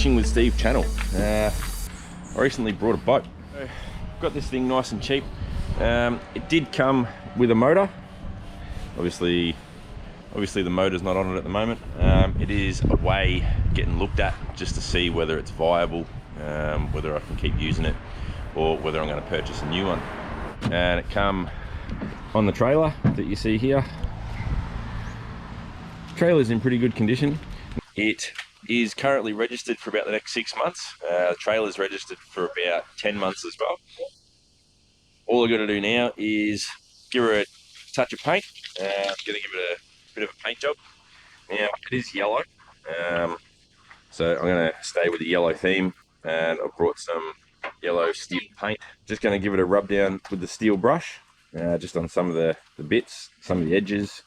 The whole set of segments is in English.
Fishing with Steve channel. I recently brought a boat. Got this thing nice and cheap. It did come with a motor. Obviously the motor's not on it at the moment. It is away getting looked at just to see whether it's viable, whether I can keep using it, or whether I'm going to purchase a new one. And it come on the trailer that you see here. The trailer's in pretty good condition. It is currently registered for about the next 6 months. The trailer's registered for about 10 months as well. All I've got to do now is give her a touch of paint. I'm going to give it a bit of a paint job. Now, it is yellow, so I'm going to stay with the yellow theme, and I've brought some yellow steel paint. Just going to give it a rub down with the steel brush, just on some of the bits, some of the edges,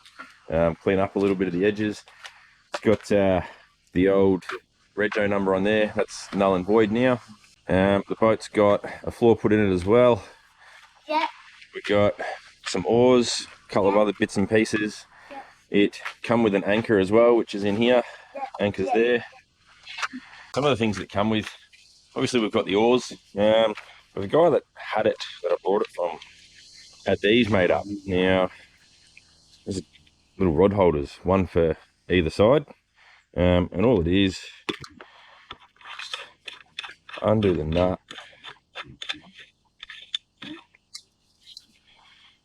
clean up a little bit of the edges. It's got the old rego number on there. That's null and void now. The boat's got a floor put in it as well. Yeah. We've got some oars, a couple of other bits and pieces. It come with an anchor as well, which is in here. Anchor's there. Some of the things that come with, obviously we've got the oars. The guy that had it, that I bought it from, had these made up. Now, there's little rod holders, one for either side. And all it is, just undo the nut,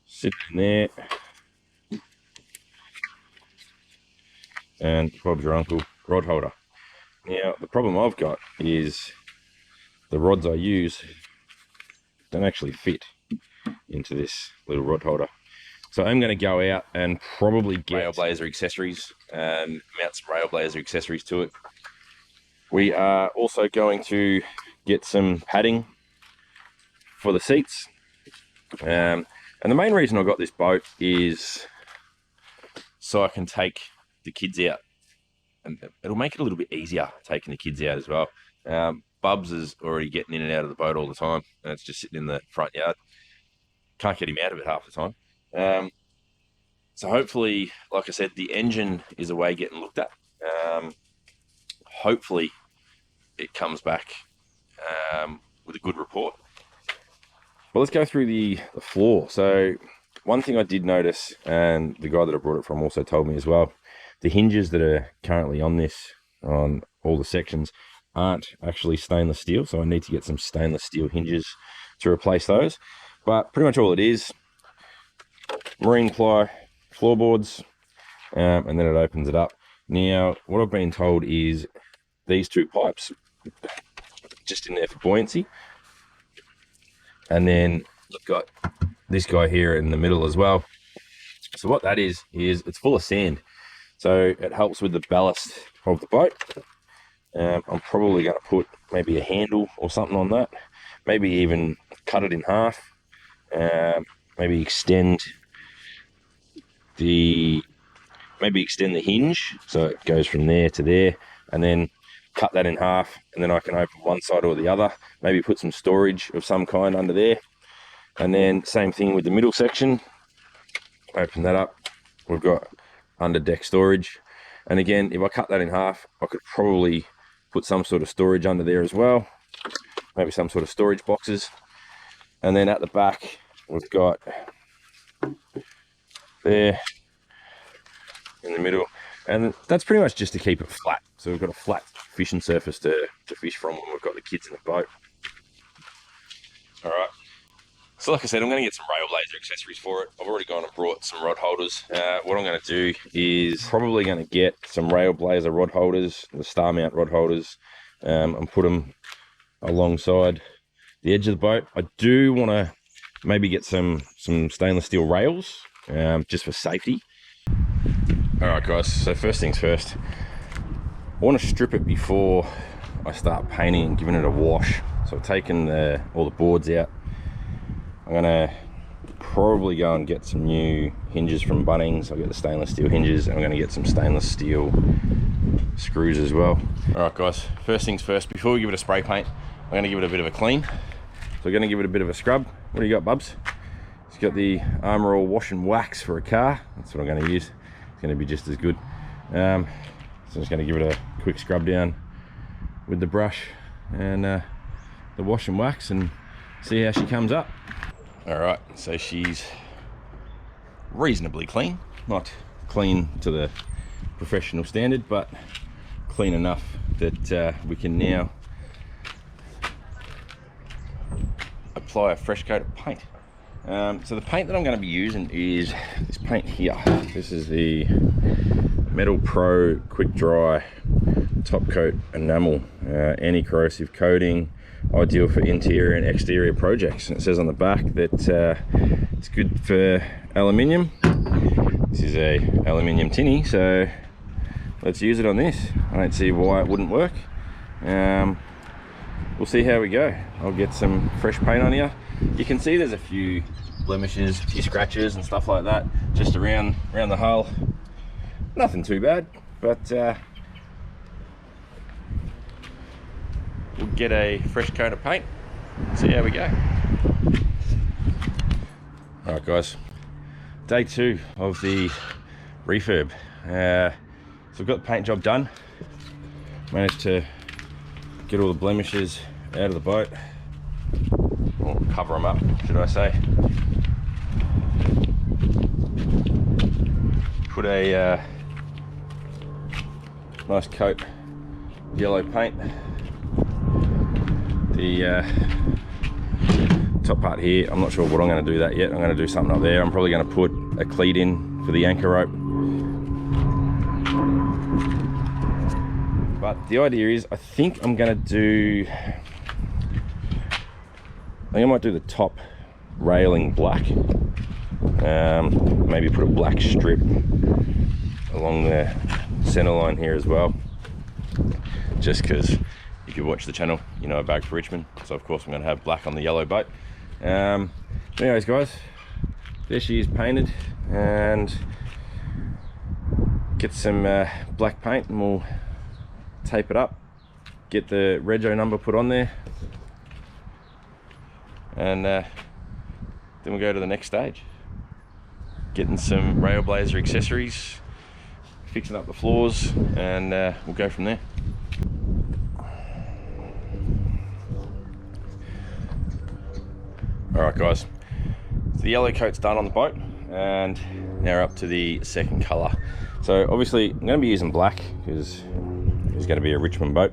sit in there, and Bob's your uncle rod holder. Now, the problem I've got is the rods I use don't actually fit into this little rod holder. So I'm going to go out and probably get rail blazer accessories and mount some rail blazer accessories to it. We are also going to get some padding for the seats. And the main reason I got this boat is so I can take the kids out. And it'll make it a little bit easier taking the kids out as well. Bubs is already getting in and out of the boat all the time, and it's just sitting in the front yard. Can't get him out of it half the time. So hopefully, like I said, the engine is away getting looked at. Hopefully it comes back with a good report. Well, let's go through the floor. So one thing I did notice, and the guy that I brought it from also told me as well, the hinges that are currently on this, on all the sections, aren't actually stainless steel. So I need to get some stainless steel hinges to replace those. But pretty much all it is, marine ply floorboards, and then it opens it up. Now, what I've been told is these two pipes, just in there for buoyancy, and then you've got this guy here in the middle as well. So what that is it's full of sand, so it helps with the ballast of the boat. I'm probably going to put maybe a handle or something on that, maybe even cut it in half, maybe extend the hinge so it goes from there to there, and then cut that in half, and then I can open one side or the other, maybe put some storage of some kind under there. And then same thing with the middle section, open that up, we've got under deck storage. And again, if I cut that in half, I could probably put some sort of storage under there as well, maybe some sort of storage boxes. And then at the back we've got there in the middle, and that's pretty much just to keep it flat. So we've got a flat fishing surface to fish from when we've got the kids in the boat. All right, so like I said, I'm going to get some rail blazer accessories for it. I've already gone and brought some rod holders. What I'm going to do is probably going to get some rail blazer rod holders, the star mount rod holders, and put them alongside the edge of the boat. I do want to maybe get some stainless steel rails, just for safety. All right guys, so first things first, I want to strip it before I start painting and giving it a wash. So I've taken all the boards out. I'm gonna probably go and get some new hinges from Bunnings. I'll get the stainless steel hinges, and I'm gonna get some stainless steel screws as well. All right guys, first things first, before we give it a spray paint, I'm gonna give it a bit of a clean. So we're gonna give it a bit of a scrub. What do you got, Bubs? It's got the Armor All Wash and Wax for a car. That's what I'm gonna use. It's gonna be just as good. So I'm just gonna give it a quick scrub down with the brush and the wash and wax and see how she comes up. All right, so she's reasonably clean, not clean to the professional standard, but clean enough that we can now apply a fresh coat of paint. So the paint that I'm going to be using is this paint here. This is the Metal Pro Quick Dry Top Coat Enamel, anti-corrosive coating, ideal for interior and exterior projects. And it says on the back that it's good for aluminium. This is a aluminium tinny, so let's use it on this. I don't see why it wouldn't work. We'll see how we go. I'll get some fresh paint on here. You can see there's a few blemishes, a few scratches and stuff like that just around the hull. Nothing too bad, but we'll get a fresh coat of paint, see how we go. All right guys, day 2 of the refurb. So we've got the paint job done. Managed to get all the blemishes out of the boat, or cover them up, should I say. Put a nice coat of yellow paint. The top part here, I'm not sure what I'm going to do that yet. I'm going to do something up there. I'm probably going to put a cleat in for the anchor rope. But the idea is, I think I'm going to do, I might do the top railing black. Maybe put a black strip along the center line here as well. Just because if you watch the channel, you know I bag for Richmond. So of course I'm going to have black on the yellow boat. Anyways guys, there she is painted, and get some black paint and we'll tape it up, get the rego number put on there, and then we'll go to the next stage, getting some Railblazer accessories, fixing up the floors, and we'll go from there. All right guys, so the yellow coat's done on the boat, and now we're up to the second color. So obviously I'm going to be using black because it's going to be a Richmond boat.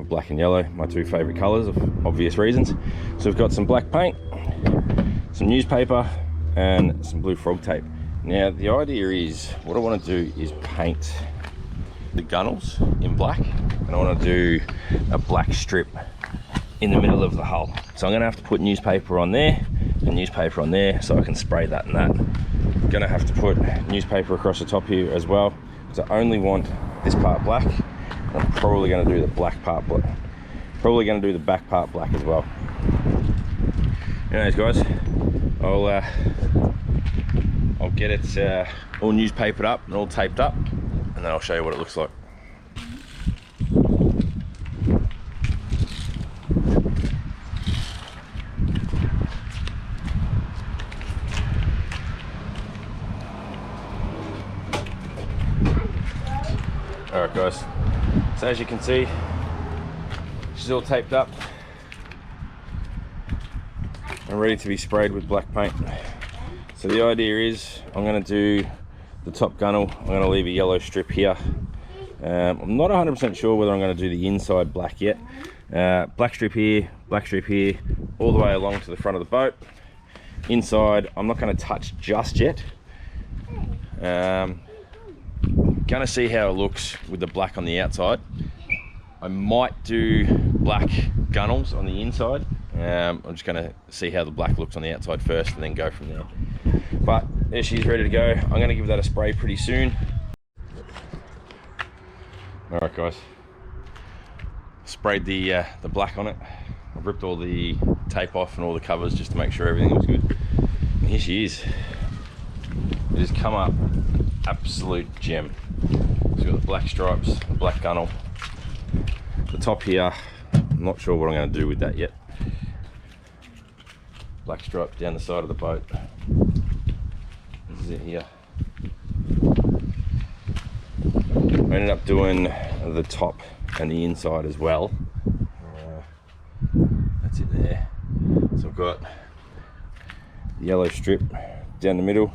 Black and yellow, my two favorite colors of obvious reasons. So we've got some black paint, some newspaper, and some blue frog tape. Now the idea is, what I want to do is paint the gunnels in black, and I want to do a black strip in the middle of the hull. So I'm going to have to put newspaper on there and newspaper on there so I can spray that and that. I'm going to have to put newspaper across the top here as well, because I only want this part black. I'm probably going to do the black part black. Probably going to do the back part black as well. Anyways guys, I'll get it all newspapered up and all taped up, and then I'll show you what it looks like. Alright guys, so as you can see, she's all taped up and ready to be sprayed with black paint. So the idea is, I'm going to do the top gunnel, I'm going to leave a yellow strip here. I'm not 100% sure whether I'm going to do the inside black yet. Black strip here, all the way along to the front of the boat. Inside, I'm not going to touch just yet. Gonna see how it looks with the black on the outside. I might do black gunnels on the inside. I'm just gonna see how the black looks on the outside first and then go from there. But there she's ready to go. I'm gonna give that a spray pretty soon. All right guys, sprayed the black on it. I've ripped all the tape off and all the covers just to make sure everything was good. And here she is. It has come up absolute gem. So we've got the black stripes, the black gunnel. The top here, I'm not sure what I'm going to do with that yet. Black stripe down the side of the boat. This is it here. I ended up doing the top and the inside as well. That's it there. So I've got the yellow strip down the middle.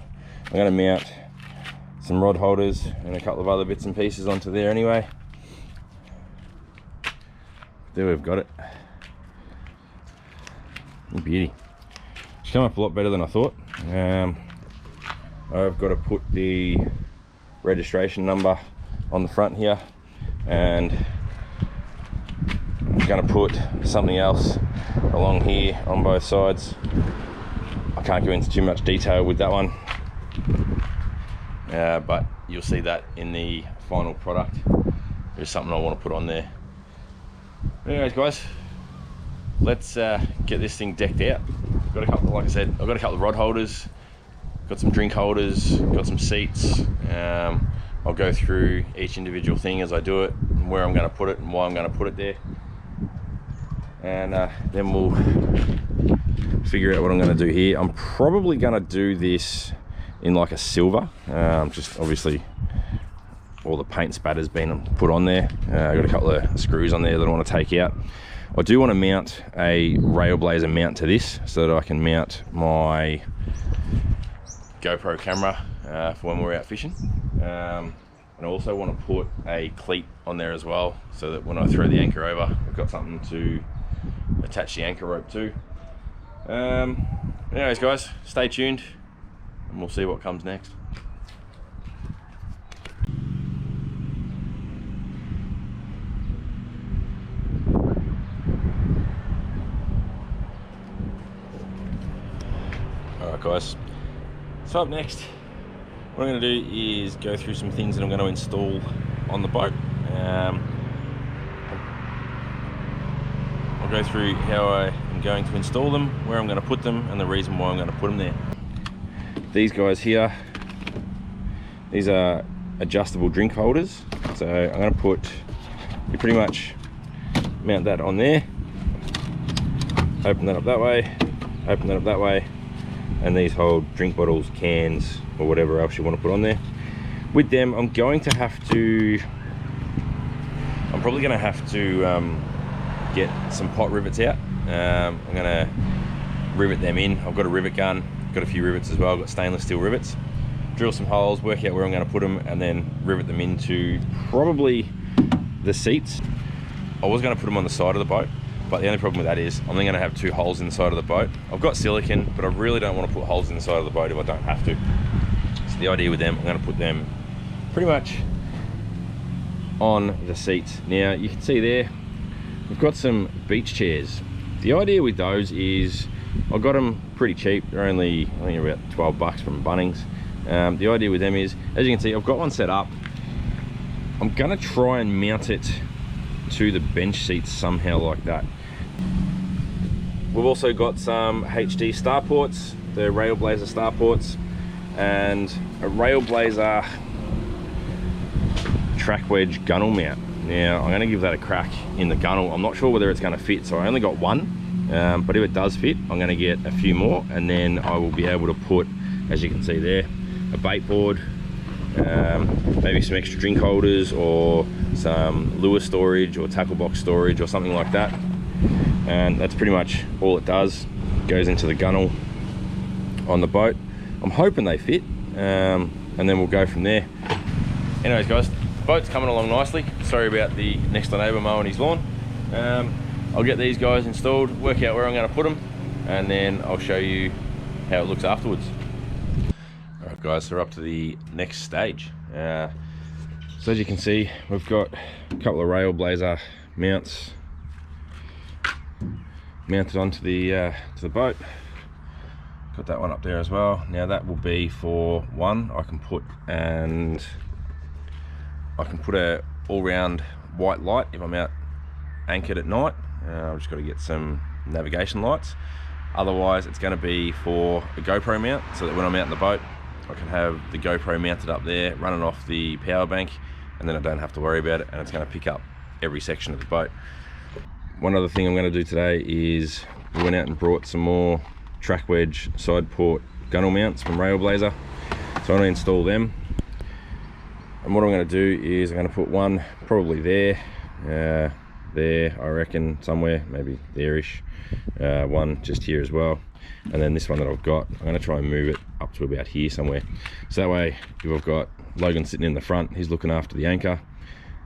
I'm going to mount some rod holders and a couple of other bits and pieces onto there anyway. There we've got it. Beauty. It's come up a lot better than I thought. I've got to put the registration number on the front here, and I'm going to put something else along here on both sides. I can't go into too much detail with that one, but you'll see that in the final product. There's something I want to put on there. Anyways guys, let's get this thing decked out. Got a couple, like I said, I've got a couple of rod holders, got some drink holders, got some seats. I'll go through each individual thing as I do it, and where I'm going to put it and why I'm going to put it there, and then we'll figure out what I'm going to do here. I'm probably going to do this in like a silver, just obviously all the paint spatter's been put on there. I've got a couple of screws on there that I want to take out. I do want to mount a Railblazer mount to this so that I can mount my GoPro camera for when we're out fishing. And I also want to put a cleat on there as well, so that when I throw the anchor over, I've got something to attach the anchor rope to. Anyways guys, stay tuned and we'll see what comes next. Alright guys, so up next, what I'm going to do is go through some things that I'm going to install on the boat. I'll go through how I am going to install them, where I'm going to put them, and the reason why I'm going to put them there. These guys here, these are adjustable drink holders. So I'm going to put, you pretty much mount that on there, open that up that way, open that up that way, and these hold drink bottles, cans, or whatever else you want to put on there. With them, I'm probably going to have to get some pot rivets out. I'm going to rivet them in. I've got a rivet gun, got a few rivets as well. I've got stainless steel rivets. Drill some holes, work out where I'm going to put them, and then rivet them into probably the seats. I was going to put them on the side of the boat, but the only problem with that is I'm only going to have 2 holes in the side of the boat. I've got silicone, but I really don't want to put holes in the side of the boat if I don't have to. So the idea with them, I'm going to put them pretty much on the seats. Now you can see there, we've got some beach chairs. The idea with those is I got them pretty cheap. They're only, I think, about 12 bucks from Bunnings. The idea with them is, as you can see, I've got one set up. I'm going to try and mount it to the bench seats somehow like that. We've also got some HD star ports, the Railblazer star ports, and a Railblazer track wedge gunnel mount. Now I'm going to give that a crack in the gunnel. I'm not sure whether it's going to fit, so I only got one, but if it does fit, I'm going to get a few more, and then I will be able to put, as you can see there, a bait board, maybe some extra drink holders, or some lure storage or tackle box storage or something like that. And that's pretty much all it does. Goes into the gunnel on the boat. I'm hoping they fit, and then we'll go from there. Anyways guys, the boat's coming along nicely. Sorry about the next door neighbour mowing his lawn. I'll get these guys installed, work out where I'm going to put them, and then I'll show you how it looks afterwards. Alright guys, so we're up to the next stage. So as you can see, we've got a couple of Railblazer mounts mounted onto the to the boat. Got that one up there as well. Now that will be for one, I can put a all-round white light if I'm out anchored at night. I've just got to get some navigation lights. Otherwise, it's going to be for a GoPro mount, so that when I'm out in the boat, I can have the GoPro mounted up there, running off the power bank, and then I don't have to worry about it, and it's going to pick up every section of the boat. One other thing I'm going to do today is we went out and brought some more track wedge side port gunnel mounts from Railblazer, so I'm going to install them. And what I'm going to do is I'm going to put one probably there, there, I reckon, somewhere, maybe there-ish. One just here as well, and then this one that I've got, I'm going to try and move it up to about here somewhere, so that way if I've got Logan sitting in the front, he's looking after the anchor,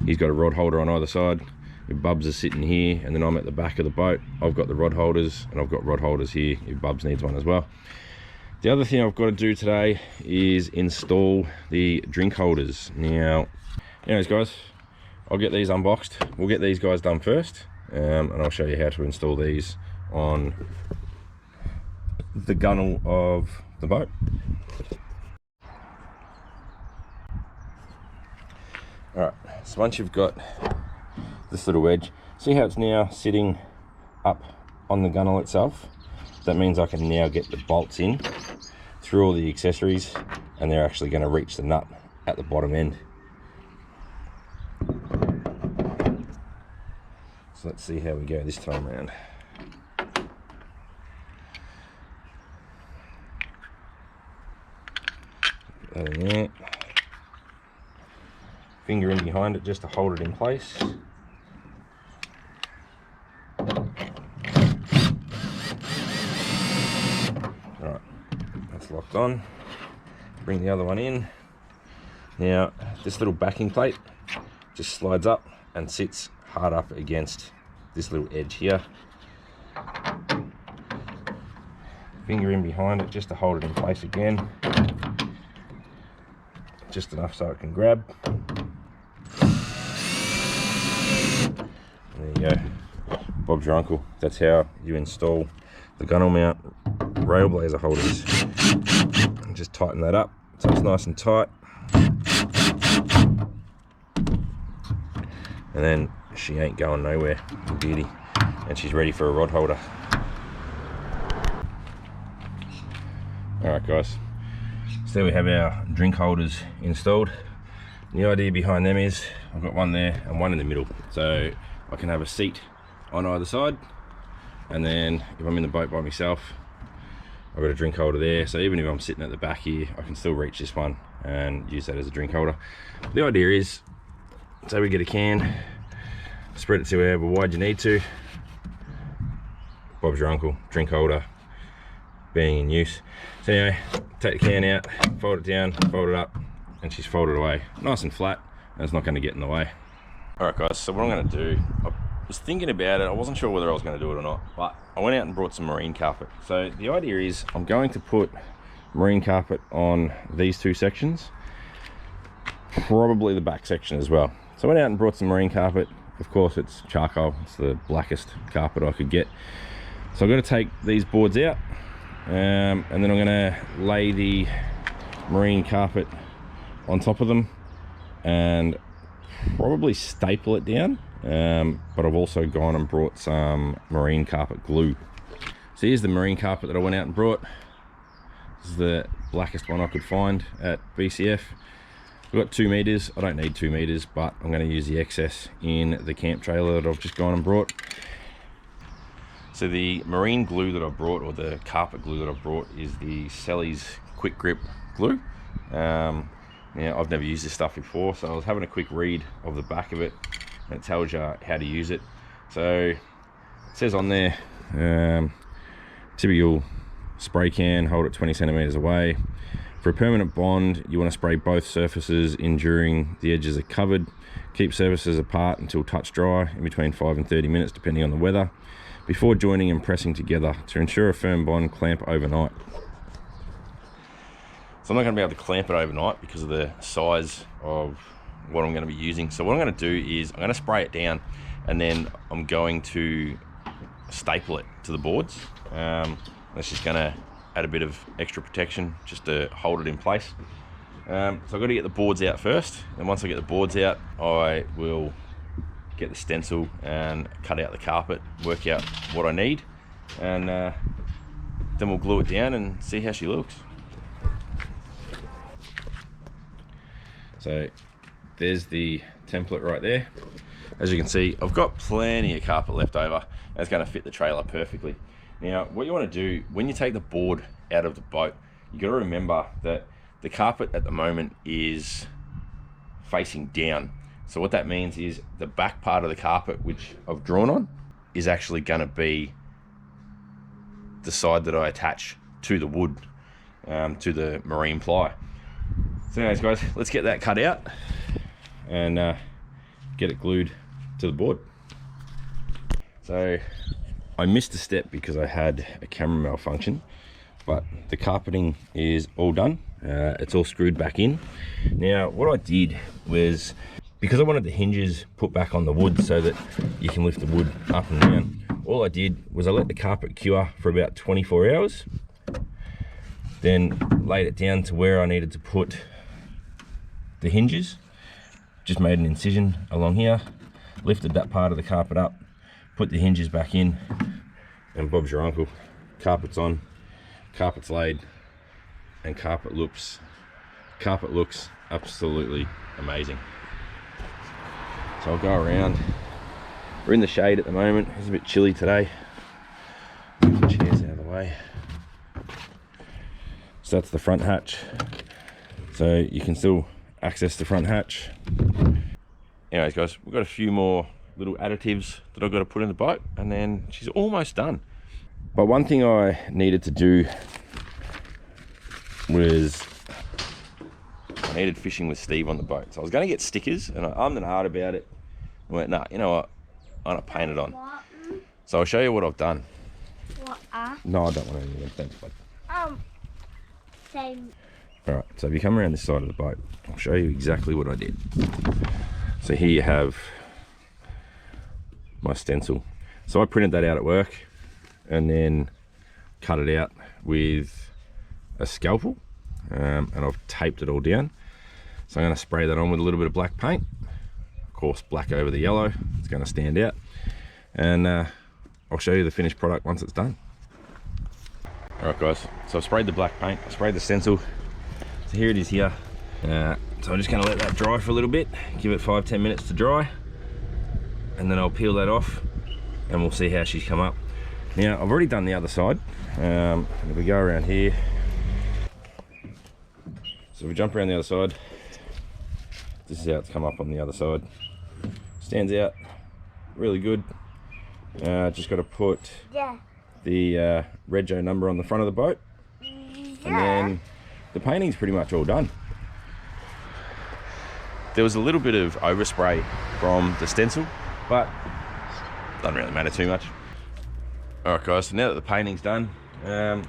he's got a rod holder on either side, if Bubs is sitting here and then I'm at the back of the boat, I've got the rod holders, and I've got rod holders here if Bubs needs one as well. The other thing I've got to do today is install the drink holders. Now, anyways guys, I'll get these unboxed, we'll get these guys done first, and I'll show you how to install these on the gunnel of the boat. Alright, so once you've got this little wedge, see how it's now sitting up on the gunnel itself? That means I can now get the bolts in through all the accessories, and they're actually going to reach the nut at the bottom end. So let's see how we go this time around. Put that in there. Finger in behind it just to hold it in place. Alright, that's locked on. Bring the other one in. Now, this little backing plate just slides up and sits hard up against this little edge here. Finger in behind it just to hold it in place again. Just enough so it can grab. There you go, Bob's your uncle. That's how you install the gunnel mount rail blazer holders. And just tighten that up so it's nice and tight. And then she ain't going nowhere, beauty. And she's ready for a rod holder. Alright guys, so there we have our drink holders installed. The idea behind them is I've got one there and one in the middle, so I can have a seat on either side, and then if I'm in the boat by myself, I've got a drink holder there, so even if I'm sitting at the back here, I can still reach this one and use that as a drink holder. But the idea is, so we get a can, spread it to however wide you need to. Bob's your uncle, drink holder being in use. So anyway, take the can out, fold it down, fold it up, and she's folded away nice and flat, and it's not going to get in the way. Alright guys, so what I'm going to do, I was thinking about it, I wasn't sure whether I was going to do it or not, but I went out and brought some marine carpet. So the idea is I'm going to put marine carpet on these two sections, probably the back section as well. So I went out and brought some marine carpet. Of course it's charcoal, it's the blackest carpet I could get. So I've got to take these boards out, and then I'm going to lay the marine carpet on top of them and probably staple it down, but I've also gone and brought some marine carpet glue. So here's the marine carpet that I went out and brought. This is the blackest one I could find at BCF. I've got 2 meters. I don't need 2 meters, but I'm going to use the excess in the camp trailer that I've just gone and brought. So the marine glue that I brought, or the carpet glue that I brought, is the Selly's Quick Grip glue. Now, I've never used this stuff before, so I was having a quick read of the back of it, and it tells you how to use it. So it says on there, typical spray can, hold it 20 centimeters away. For a permanent bond, you want to spray both surfaces ensuring the edges are covered. Keep surfaces apart until touch dry, in between 5 and 30 minutes depending on the weather, before joining and pressing together. To ensure a firm bond, clamp overnight. So I'm not going to be able to clamp it overnight because of the size of what I'm going to be using. So what I'm going to do is I'm going to spray it down, and then I'm going to staple it to the boards. That's just going to add a bit of extra protection just to hold it in place. So I've got to get the boards out first, and once I get the boards out, I will get the stencil and cut out the carpet, work out what I need, and then we'll glue it down and see how she looks. So there's the template right there. As you can see, I've got plenty of carpet left over. That's going to fit the trailer perfectly. Now, what you want to do when you take the board out of the boat, you got to remember that the carpet at the moment is facing down. So what that means is the back part of the carpet, which I've drawn on, is actually going to be the side that I attach to the wood, to the marine ply. So anyways guys, let's get that cut out and get it glued to the board. So I missed a step because I had a camera malfunction, but the carpeting is all done. It's all screwed back in. Now what I did was, because I wanted the hinges put back on the wood so that you can lift the wood up and down, all I did was I let the carpet cure for about 24 hours, then laid it down to where I needed to put the hinges, just made an incision along here, lifted that part of the carpet up, put the hinges back in, and Bob's your uncle. Carpet's on, carpet's laid, and carpet looks absolutely amazing. So I'll go around. We're in the shade at the moment. It's a bit chilly today. Move the chairs out of the way. So that's the front hatch. So you can still access the front hatch. Anyways guys, we've got a few more little additives that I've got to put in the boat, and then she's almost done. But one thing I needed to do was I needed fishing with Steve on the boat. So I was going to get stickers, and I ummed and ahed about it. I went, nah, you know what? I'm going to paint it on. What? So I'll show you what I've done. What? No, I don't want any of them. Thanks, bud. Same. Alright, so if you come around this side of the boat, I'll show you exactly what I did. So here you have my stencil. So I printed that out at work and then cut it out with a scalpel, and I've taped it all down. So I'm going to spray that on with a little bit of black paint. Of course, black over the yellow, it's going to stand out. And I'll show you the finished product once it's done. Alright guys, so I've sprayed the black paint, I sprayed the stencil. So here it is here. So I'm just going to let that dry for a little bit, give it 5-10 minutes to dry, and then I'll peel that off and we'll see how she's come up. Now I've already done the other side. If we go around here, so if we jump around the other side, this is how it's come up on the other side. Stands out really good. Just got to put the rego number on the front of the boat, and then the painting's pretty much all done. There was a little bit of overspray from the stencil, but doesn't really matter too much. Alright guys, so now that the painting's done, got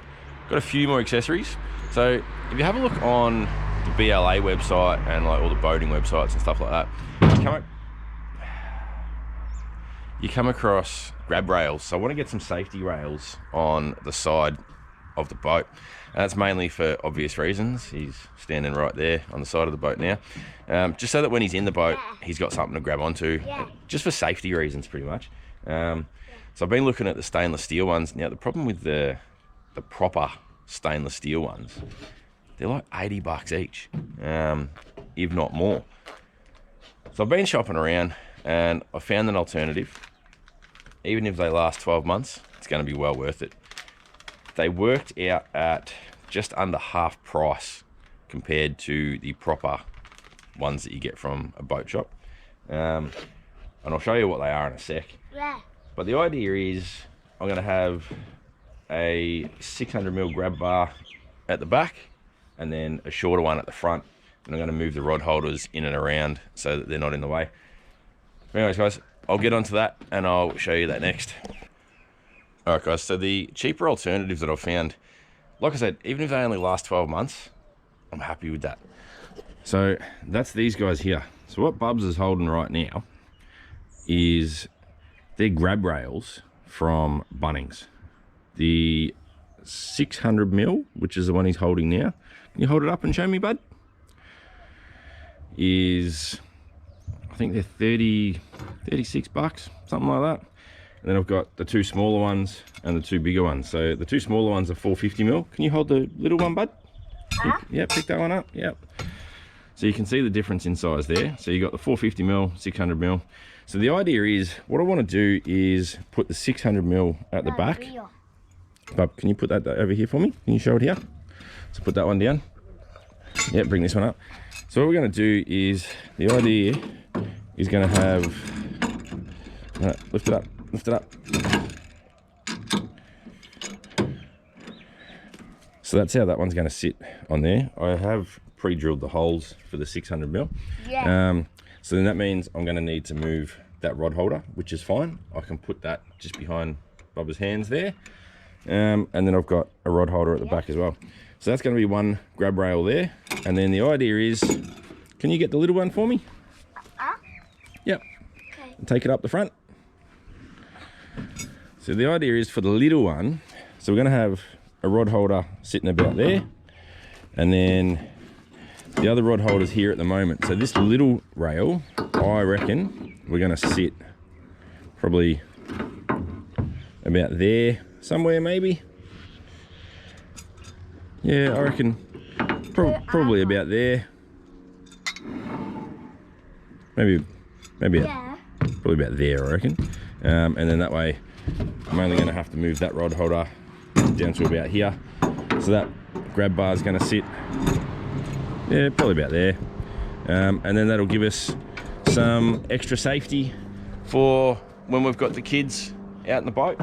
a few more accessories. So if you have a look on the BLA website and like all the boating websites and stuff like that, you come across grab rails. So I want to get some safety rails on the side of the boat, and that's mainly for obvious reasons. He's standing right there on the side of the boat now, just so that when he's in the boat he's got something to grab onto, just for safety reasons pretty much. So I've been looking at the stainless steel ones. Now the problem with the proper stainless steel ones, they're like $80 each, if not more. So I've been shopping around and I found an alternative. Even if they last 12 months, it's going to be well worth it. They worked out at just under half price compared to the proper ones that you get from a boat shop. And I'll show you what they are in a sec. But the idea is I'm going to have a 600mm grab bar at the back and then a shorter one at the front. And I'm going to move the rod holders in and around so that they're not in the way. Anyways guys, I'll get onto that and I'll show you that next. Alright guys, so the cheaper alternatives that I've found, like I said, even if they only last 12 months, I'm happy with that. So that's these guys here. So what Bubs is holding right now is they're grab rails from Bunnings. The 600mm, which is the one he's holding now. Can you hold it up and show me, bud? Is, I think they're 36 bucks, something like that. And then I've got the two smaller ones and the two bigger ones. So the two smaller ones are 450mm. Can you hold the little one, bud? Yeah, pick that one up. Yep. So you can see the difference in size there. So you got the 450mm, 600mm. So the idea is, what I want to do is put the 600mm at the back. Bub, can you put that over here for me? Can you show it here? So put that one down. Yeah, bring this one up. So what we're going to do is, the idea is going to have, lift it up, lift it up. So that's how that one's going to sit on there. I have pre-drilled the holes for the 600mm. Yeah. So then that means I'm going to need to move that rod holder, which is fine. I can put that just behind Bubba's hands there. And then I've got a rod holder at the back as well. So that's going to be one grab rail there. And then the idea is, can you get the little one for me? Yep. Okay. Take it up the front. So the idea is for the little one, so we're going to have a rod holder sitting about there. And then the other rod holders here at the moment. So this little rail, I reckon we're going to sit probably about there somewhere maybe. Yeah, I reckon probably about there. Maybe probably about there, I reckon. And then that way I'm only going to have to move that rod holder down to about here. So that grab bar is going to sit, yeah, probably about there. And then that'll give us some extra safety for when we've got the kids out in the boat.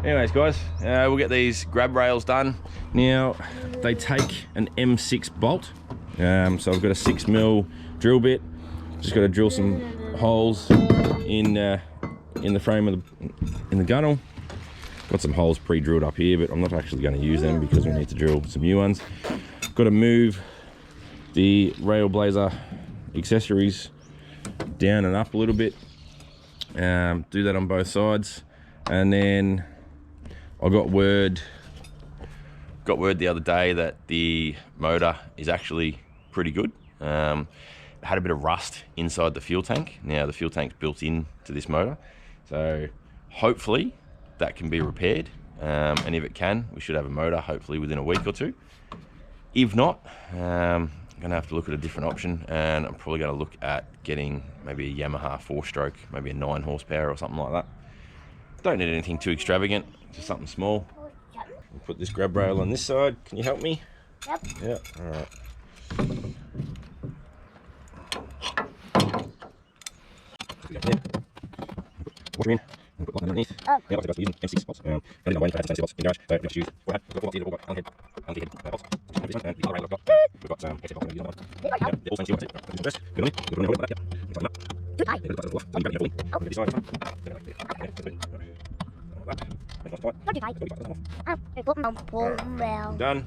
Anyways guys, we'll get these grab rails done. Now they take an M6 bolt. So I've got a 6mm drill bit. Just got to drill some holes in the frame of the gunnel. Got some holes pre-drilled up here, but I'm not actually going to use them because we need to drill some new ones. Got to move the Railblazer accessories down and up a little bit. Do that on both sides, and then I got word the other day that the motor is actually pretty good. It had a bit of rust inside the fuel tank. Now the fuel tank's built into this motor, so hopefully that can be repaired, and if it can, we should have a motor hopefully within a week or two. If not, I'm gonna have to look at a different option, and I'm probably gonna look at getting maybe a Yamaha 4-stroke, maybe a 9 horsepower or something like that. Don't need anything too extravagant, just something small. We'll put this grab rail on this side. Can you help me? Yep. Yeah, all right. Yeah. Wash them in. And put one underneath. Yeah, like I said, using M6 bolts. I don't know why you have to M6 bolts in the garage, so you have to use four-head. We've got 4 bolts, on the head bolts. And the other rail I've got, we've got extra bolts. Yeah, they're all same steel, that's it. First, good on it. You're going to hold it like that, yeah. You tighten up. Too tight. Yeah, put it back in. So you got it all. Done.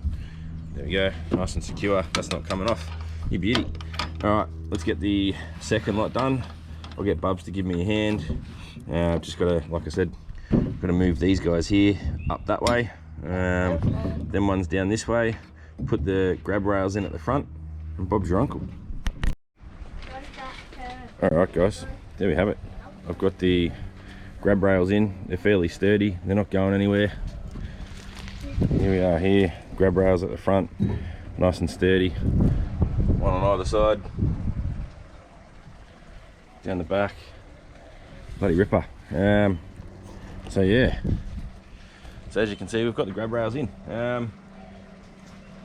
There we go, nice and secure. That's not coming off. You beauty. All right, let's get the second lot done. I'll get Bubs to give me a hand. Just gotta, like I said, gotta move these guys here up that way. Then one's down this way. Put the grab rails in at the front, and Bob's your uncle. All right, guys, there we have it. I've got the grab rails in. They're fairly sturdy. They're not going anywhere. Here we are here. Grab rails at the front, nice and sturdy. One on either side. Down the back. Bloody ripper. So yeah. So as you can see, we've got the grab rails in.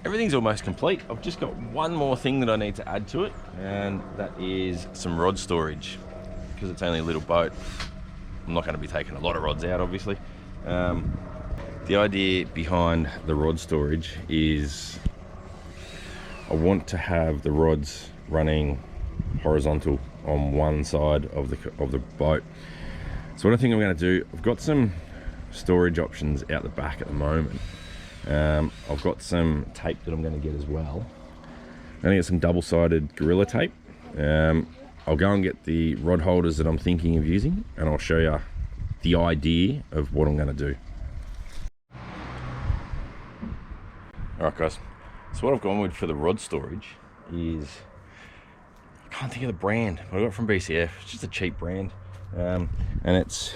Everything's almost complete. I've just got one more thing that I need to add to it, and that is some rod storage. Because it's only a little boat, I'm not going to be taking a lot of rods out, obviously. The idea behind the rod storage is I want to have the rods running horizontal on one side of the boat. So what I think I'm going to do, I've got some storage options out the back at the moment. I've got some tape that I'm going to get as well. I'm going to get some double-sided Gorilla tape. I'll go and get the rod holders that I'm thinking of using, and I'll show you the idea of what I'm going to do. Alright guys, so what I've gone with for the rod storage is, I can't think of the brand, I got it from BCF, it's just a cheap brand, and it's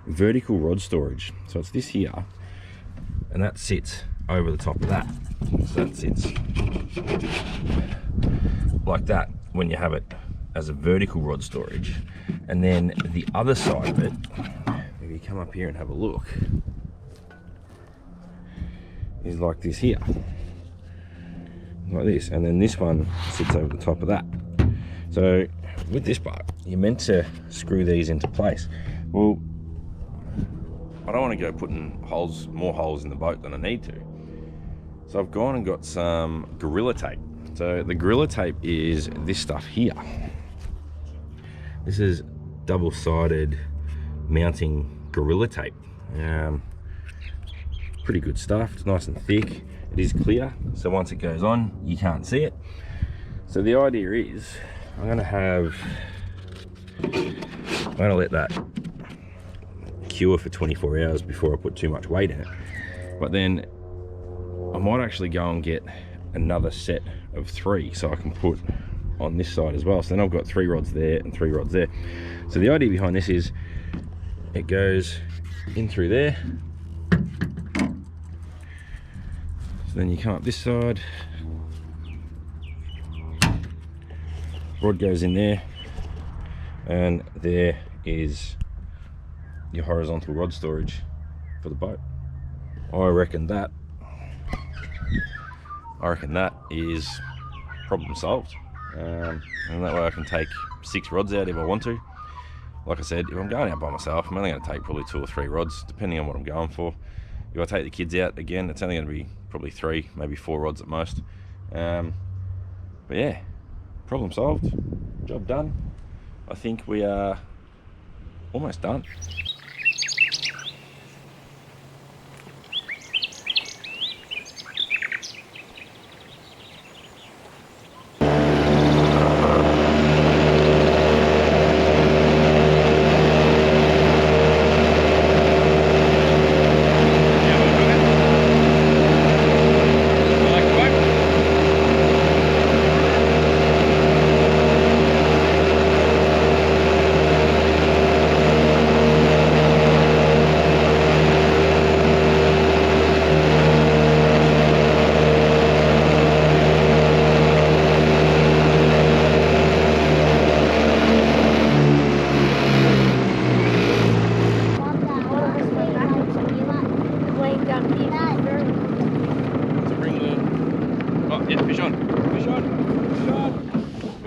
vertical rod storage. So it's this here, and that sits over the top of that. So that sits like that when you have it as a vertical rod storage. And then the other side of it, if you come up here and have a look, is like this here, like this, and then this one sits over the top of that. So with this part, you're meant to screw these into place. Well, I don't want to go putting more holes in the boat than I need to. So I've gone and got some Gorilla Tape. So the Gorilla Tape is this stuff here. This is double-sided mounting Gorilla Tape. Pretty good stuff. It's nice and thick. It is clear, so once it goes on, you can't see it. So the idea is, I'm gonna let that cure for 24 hours before I put too much weight in it. But then I might actually go and get another set of 3 so I can put on this side as well. So then I've got 3 rods there and 3 rods there. So the idea behind this is it goes in through there. So then you come up this side, rod goes in there, and there is your horizontal rod storage for the boat. I reckon that is problem solved. And that way I can take 6 rods out if I want to. Like I said, if I'm going out by myself, I'm only going to take probably 2 or 3 rods, depending on what I'm going for. If I take the kids out, again, it's only going to be probably 3, maybe 4 rods at most. But yeah, problem solved, job done. I think we are almost done.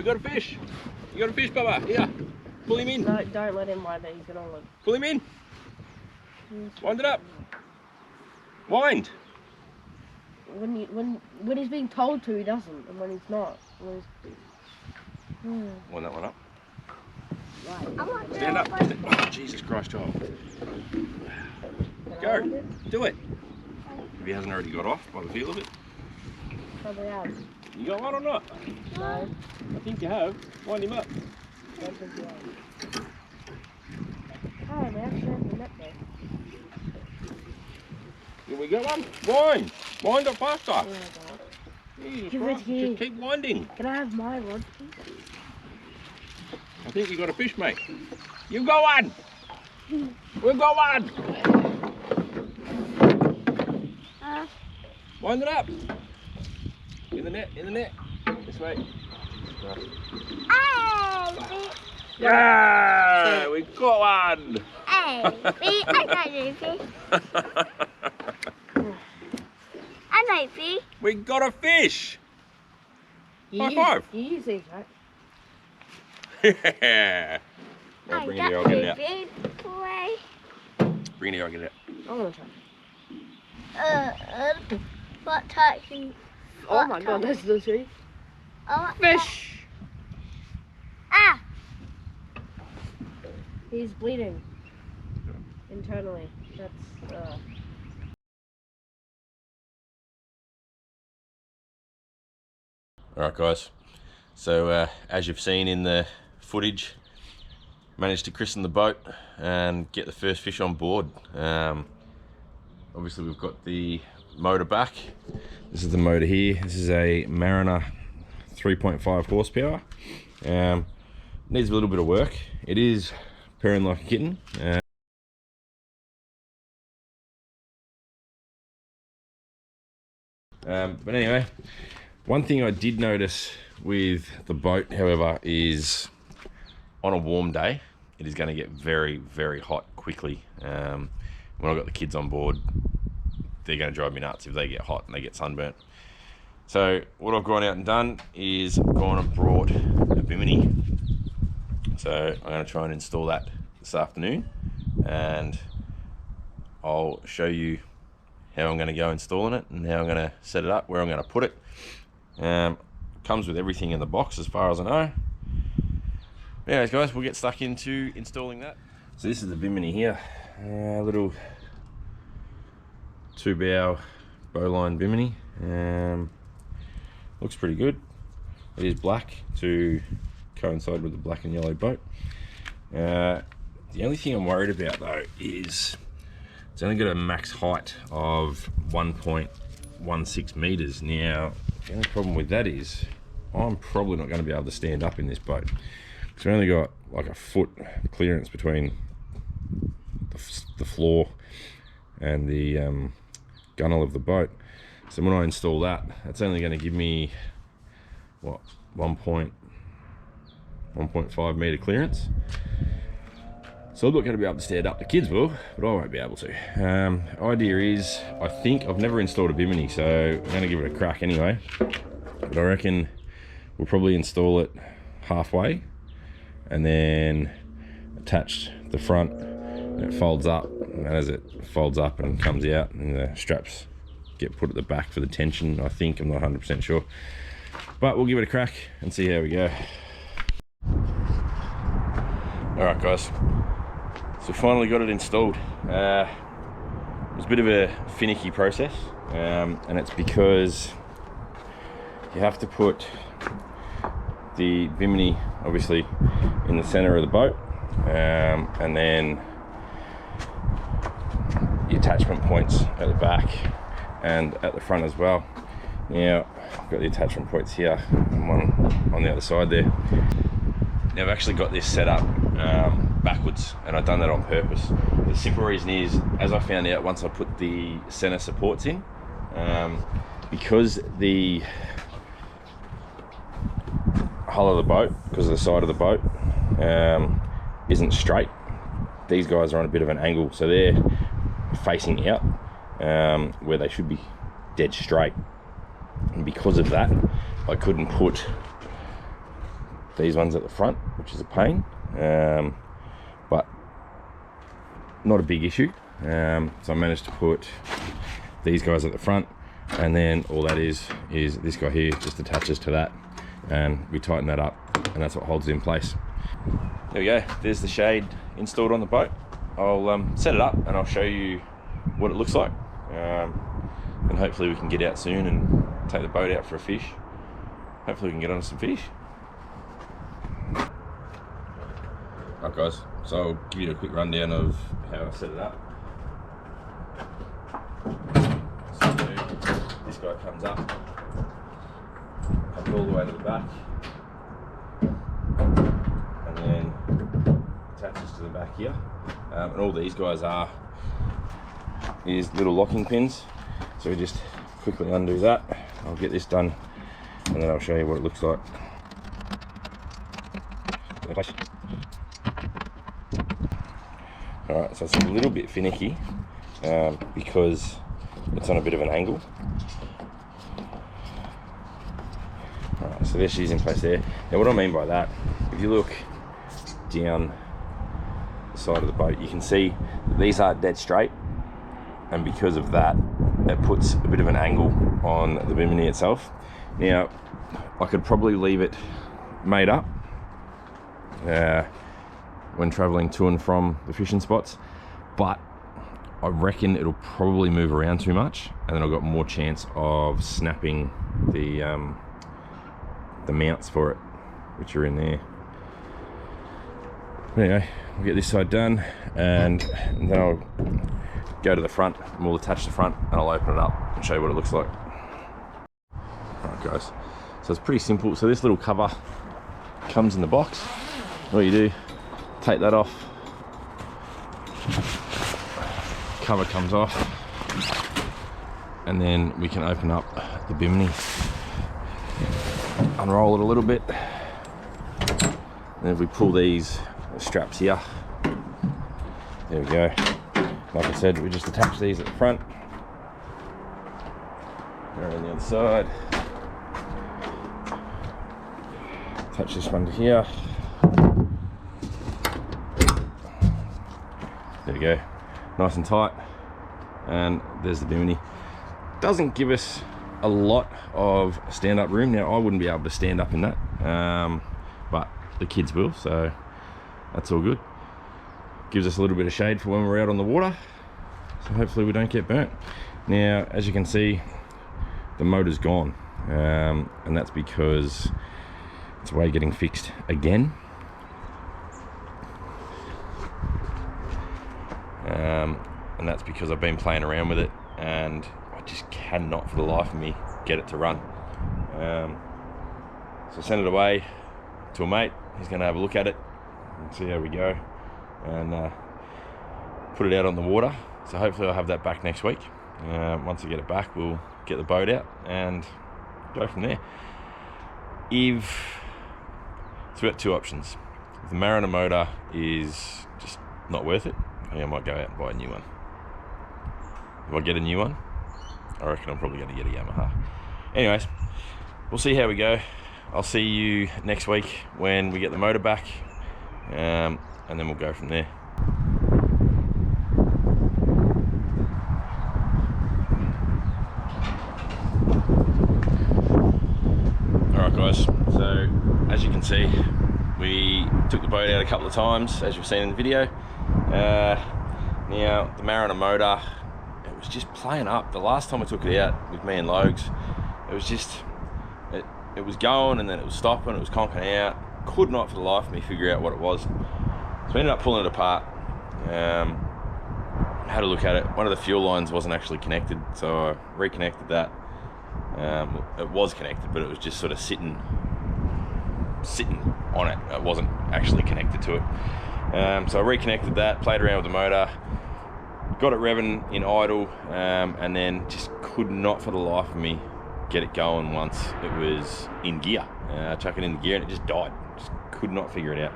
got a fish. You got a fish, Bubba. Here. Pull him in. No, don't let him wind it. He's going to look. Pull him in. Wind it up. Wind. When he's being told to, he doesn't. And when he's not. When he's... Wind that one up. Right. Stand up. Oh, Jesus Christ, child. Go. Do it. If he hasn't already got off by the feel of it. Probably has. You got one or not? No. I think you have. Wind him up. Oh, we actually have the net there. Here we go, one. Wind. Wind up faster. Oh, God. Jesus Give Christ. it here. Just keep winding. Can I have my rod, please? I think you got a fish, mate. You go on. We'll go on. Wind it up. In the net, in the net. This way. Yeah, we got one. We got a fish. High five. You use these, right? Yeah. Well, bring it here, I'll get it out. Bring it here, I'll get it out. I'm gonna try. What touching? Oh my God, that's the tree. Fish! Ah! He's bleeding. Internally. That's, Alright guys, so as you've seen in the footage, managed to christen the boat and get the first fish on board. Obviously we've got the motor back. This is the motor here. This is a Mariner 3.5 horsepower. Needs a little bit of work. It is purring like a kitten. But anyway, one thing I did notice with the boat, however, is on a warm day, it is going to get very, very hot quickly. When I've got the kids on board, they're going to drive me nuts if they get hot and they get sunburnt. So what I've gone out and done is gone and brought a bimini. So I'm going to try and install that this afternoon, and I'll show you how I'm going to go installing it and how I'm going to set it up, where I'm going to put it. Comes with everything in the box as far as I know. Anyways guys, we'll get stuck into installing that. So this is the bimini here, little 2-bow bowline bimini. Looks pretty good. It is black to coincide with the black and yellow boat. The only thing I'm worried about though is it's only got a max height of 1.16 meters. Now, the only problem with that is I'm probably not going to be able to stand up in this boat. It's only got like a foot clearance between the floor and the gunnel of the boat. So when I install that, that's only going to give me what, 1.5 meter clearance. So I'm not going to be able to stand up. The kids will, but I won't be able to. Idea is, I think I've never installed a bimini, so I'm going to give it a crack anyway. But I reckon we'll probably install it halfway and then attach the front, and it folds up, and as it folds up and comes out, and the straps get put at the back for the tension, I think. I'm not 100% sure, but we'll give it a crack and see how we go. All right guys, so finally got it installed. It was a bit of a finicky process, and it's because you have to put the bimini obviously in the center of the boat, and then the attachment points at the back and at the front as well. Now I've got the attachment points here and one on the other side there. Now I've actually got this set up backwards, and I've done that on purpose. The simple reason is, as I found out once I put the center supports in, because the hull of the boat, because of the side of the boat, isn't straight, these guys are on a bit of an angle, so they're facing out where they should be dead straight. And because of that, I couldn't put these ones at the front, which is a pain, but not a big issue. So I managed to put these guys at the front, and then all that is this guy here just attaches to that, and we tighten that up, and that's what holds it in place. There we go, there's the shade installed on the boat. I'll set it up and I'll show you what it looks like, and hopefully we can get out soon and take the boat out for a fish. Hopefully we can get on some fish. Alright guys, so I'll give you a quick rundown of how I set it up. So this guy comes up all the way to the back, and then attaches to the back here. And all these guys is little locking pins. So we just quickly undo that. I'll get this done, and then I'll show you what it looks like. Alright, so it's a little bit finicky because it's on a bit of an angle. Alright, so there she is in place there. Now what I mean by that, if you look down the side of the boat, you can see that these are dead straight, and because of that, it puts a bit of an angle on the bimini itself. Now, I could probably leave it made up when traveling to and from the fishing spots, but I reckon it'll probably move around too much, and then I've got more chance of snapping the mounts for it, which are in there. Anyway, we'll get this side done, and then I'll go to the front, and we'll attach the front, and I'll open it up and show you what it looks like. Alright guys, so it's pretty simple. So this little cover comes in the box. All you do, take that off, cover comes off, and then we can open up the bimini, unroll it a little bit, and if we pull these straps here, there we go. Like I said, we just attach these at the front, they're on the other side, attach this one to here. There we go, nice and tight. And there's the bimini. Doesn't give us a lot of stand-up room. Now I wouldn't be able to stand up in that, but the kids will, so that's all good. Gives us a little bit of shade for when we're out on the water, so hopefully we don't get burnt. Now, as you can see, the motor's gone, and that's because it's away getting fixed again. And that's because I've been playing around with it, and I just cannot for the life of me get it to run. So I sent it away to a mate. He's going to have a look at it and see how we go, and put it out on the water. So hopefully I'll have that back next week. Once I get it back, we'll get the boat out and go from there. So we've got two options. If the Mariner motor is just not worth it, I think I might go out and buy a new one. If I get a new one, I reckon I'm probably going to get a Yamaha. Anyways, we'll see how we go. I'll see you next week when we get the motor back, and then we'll go from there. Alright guys, so as you can see, we took the boat out a couple of times, as you've seen in the video. Now, the Mariner motor, it was just playing up. The last time I took it out with me and Logs, it was just, it was going and then it was stopping, it was conking out. Could not for the life of me figure out what it was. So we ended up pulling it apart. Had a look at it. One of the fuel lines wasn't actually connected, so I reconnected that. It was connected, but it was just sort of sitting on it. It wasn't actually connected to it. So I reconnected that, played around with the motor, got it revving in idle, and then just could not for the life of me get it going once it was in gear. Chuck it into gear and it just died. Just could not figure it out.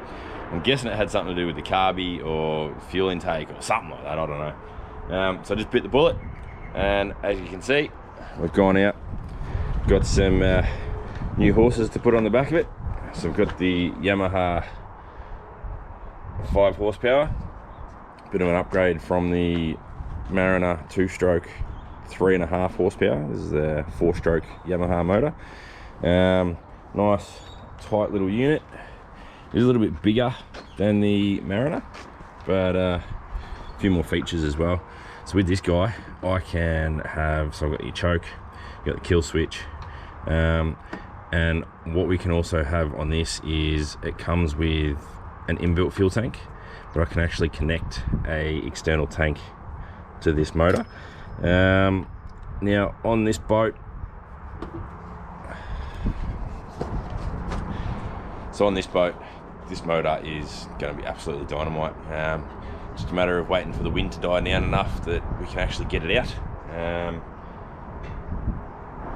I'm guessing it had something to do with the carby or fuel intake or something like that, I don't know. So I just bit the bullet, and as you can see, we've gone out, got some new horses to put on the back of it. So we've got the Yamaha 5 horsepower, bit of an upgrade from the Mariner 2-stroke 3.5 horsepower. This is a 4-stroke Yamaha motor. Nice tight little unit. It's a little bit bigger than the Mariner, but a few more features as well. So with this guy, I can have, so I've got your choke, you've got the kill switch, and what we can also have on this is it comes with an inbuilt fuel tank, but I can actually connect a external tank to this motor. Now on this boat, this motor is going to be absolutely dynamite. Just a matter of waiting for the wind to die down enough that we can actually get it out.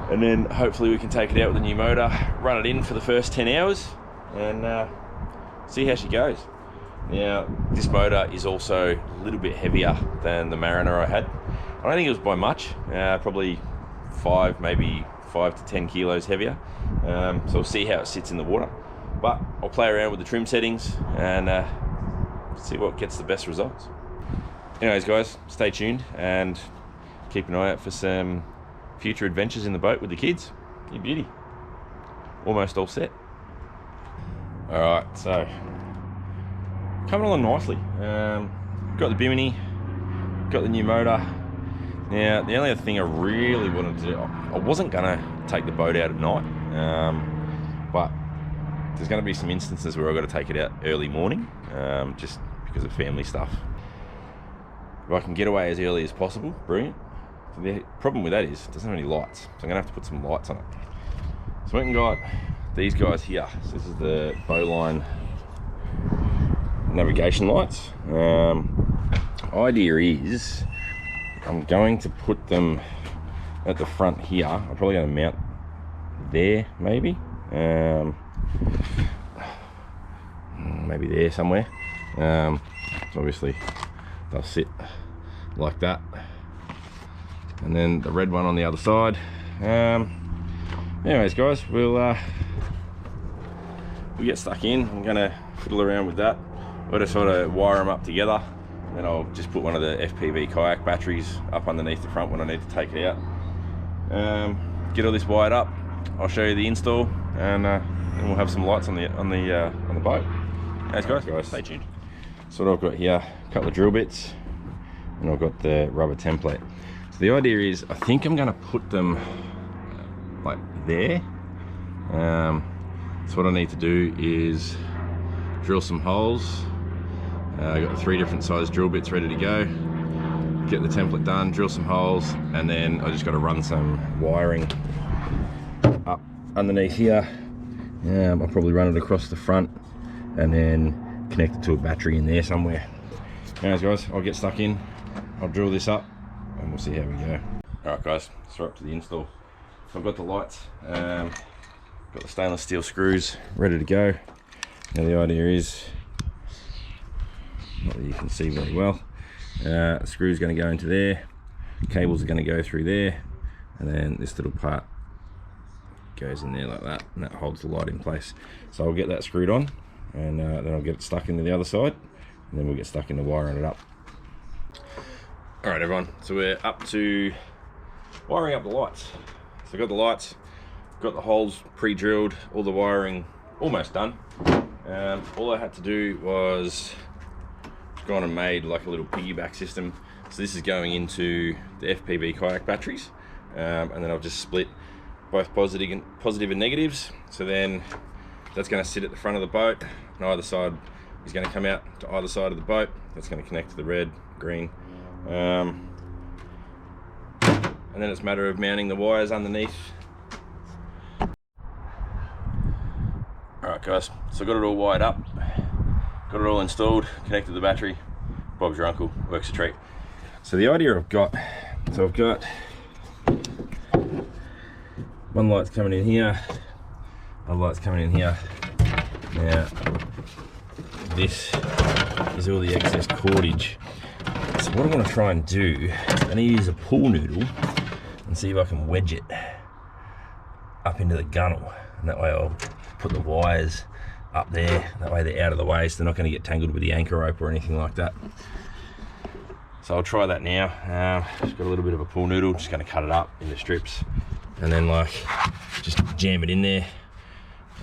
And then hopefully we can take it out with a new motor, run it in for the first 10 hours, and see how she goes. Now, this motor is also a little bit heavier than the Mariner I had. I don't think it was by much, probably maybe 5 to 10 kilos heavier. So we'll see how it sits in the water. But I'll play around with the trim settings and see what gets the best results. Anyways guys, stay tuned and keep an eye out for some future adventures in the boat with the kids. You beauty. Almost all set. Alright, so coming along nicely. Got the bimini, got the new motor. Now, the only other thing I really wanted to do, I wasn't gonna take the boat out at night, but there's going to be some instances where I've got to take it out early morning, just because of family stuff. If I can get away as early as possible, brilliant. The problem with that is it doesn't have any lights, so I'm going to have to put some lights on it. So I went and got these guys here. So this is the Bowline navigation lights. Idea is I'm going to put them at the front here. I'm probably going to mount there, maybe. Maybe there somewhere. So obviously they'll sit like that, and then the red one on the other side. Anyways guys, we'll we get stuck in. I'm gonna fiddle around with that. I'll just sort of wire them up together. Then I'll just put one of the FPV kayak batteries up underneath the front when I need to take it out. Get all this wired up. I'll show you the install, and then we'll have some lights on the boat. Thanks guys, stay tuned. So what I've got here, a couple of drill bits, and I've got the rubber template. So the idea is, I think I'm going to put them like there. So what I need to do is drill some holes. I got 3 different size drill bits ready to go. Get the template done, drill some holes, and then I just got to run some wiring up underneath here. I'll probably run it across the front and then connect it to a battery in there somewhere. Anyways guys, I'll get stuck in, I'll drill this up, and we'll see how we go. Alright guys, so we're up to the install. So I've got the lights, got the stainless steel screws ready to go. Now the idea is, not that you can see very well, the screw's going to go into there, cables are going to go through there, and then this little part goes in there like that, and that holds the light in place. So I'll get that screwed on, and then I'll get it stuck into the other side, and then we'll get stuck into wiring it up. Alright everyone, so we're up to wiring up the lights. So I've got the lights, got the holes pre-drilled, all the wiring almost done. All I had to do was gone and made like a little piggyback system. So this is going into the FPV kayak batteries, and then I've just split both positive and negatives. So then that's going to sit at the front of the boat, and either side is going to come out to either side of the boat. That's going to connect to the red, green, and then it's a matter of mounting the wires underneath. Alright guys, so I got it all wired up, got it all installed, connected the battery. Bob's your uncle, works a treat. So the idea I've got one light's coming in here, other light's coming in here. Now this is all the excess cordage. So what I want to try and do, I'm going to use a pool noodle and see if I can wedge it up into the gunnel, and that way I'll put the wires up there, that way they're out of the way, so they're not going to get tangled with the anchor rope or anything like that. So I'll try that now. Just got a little bit of a pool noodle, just going to cut it up into strips, and then like just jam it in there,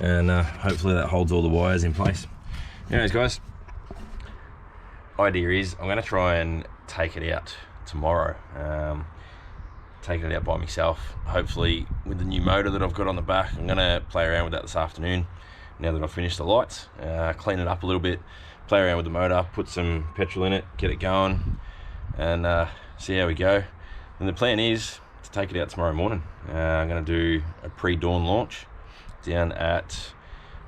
and hopefully that holds all the wires in place. Anyways guys, idea is I'm going to try and take it out tomorrow, taking it out by myself, hopefully with the new motor that I've got on the back. I'm going to play around with that this afternoon now that I've finished the lights, clean it up a little bit, play around with the motor, put some petrol in it, get it going, and see how we go. And the plan is to take it out tomorrow morning. I'm going to do a pre-dawn launch down at,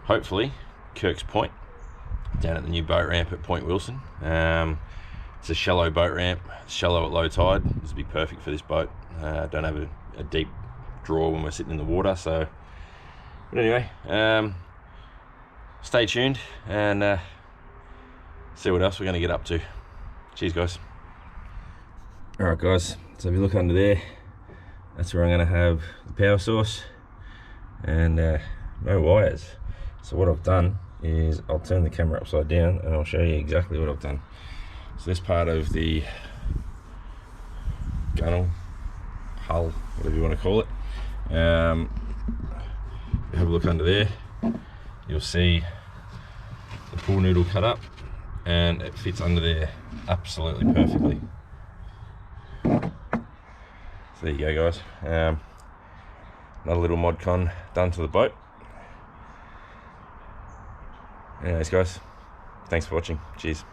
hopefully, Kirk's Point, down at the new boat ramp at Point Wilson. It's a shallow boat ramp, shallow at low tide. This would be perfect for this boat. Don't have a deep draw when we're sitting in the water. So, but anyway, stay tuned and see what else we're going to get up to. Cheers guys. Alright guys, so if you look under there, that's where I'm going to have the power source, and no wires. So what I've done is I'll turn the camera upside down and I'll show you exactly what I've done. So this part of the gunnel, hull, whatever you want to call it, have a look under there, you'll see the pool noodle cut up, and it fits under there absolutely perfectly. So there you go guys, another little mod con done to the boat. Anyways guys, thanks for watching, cheers.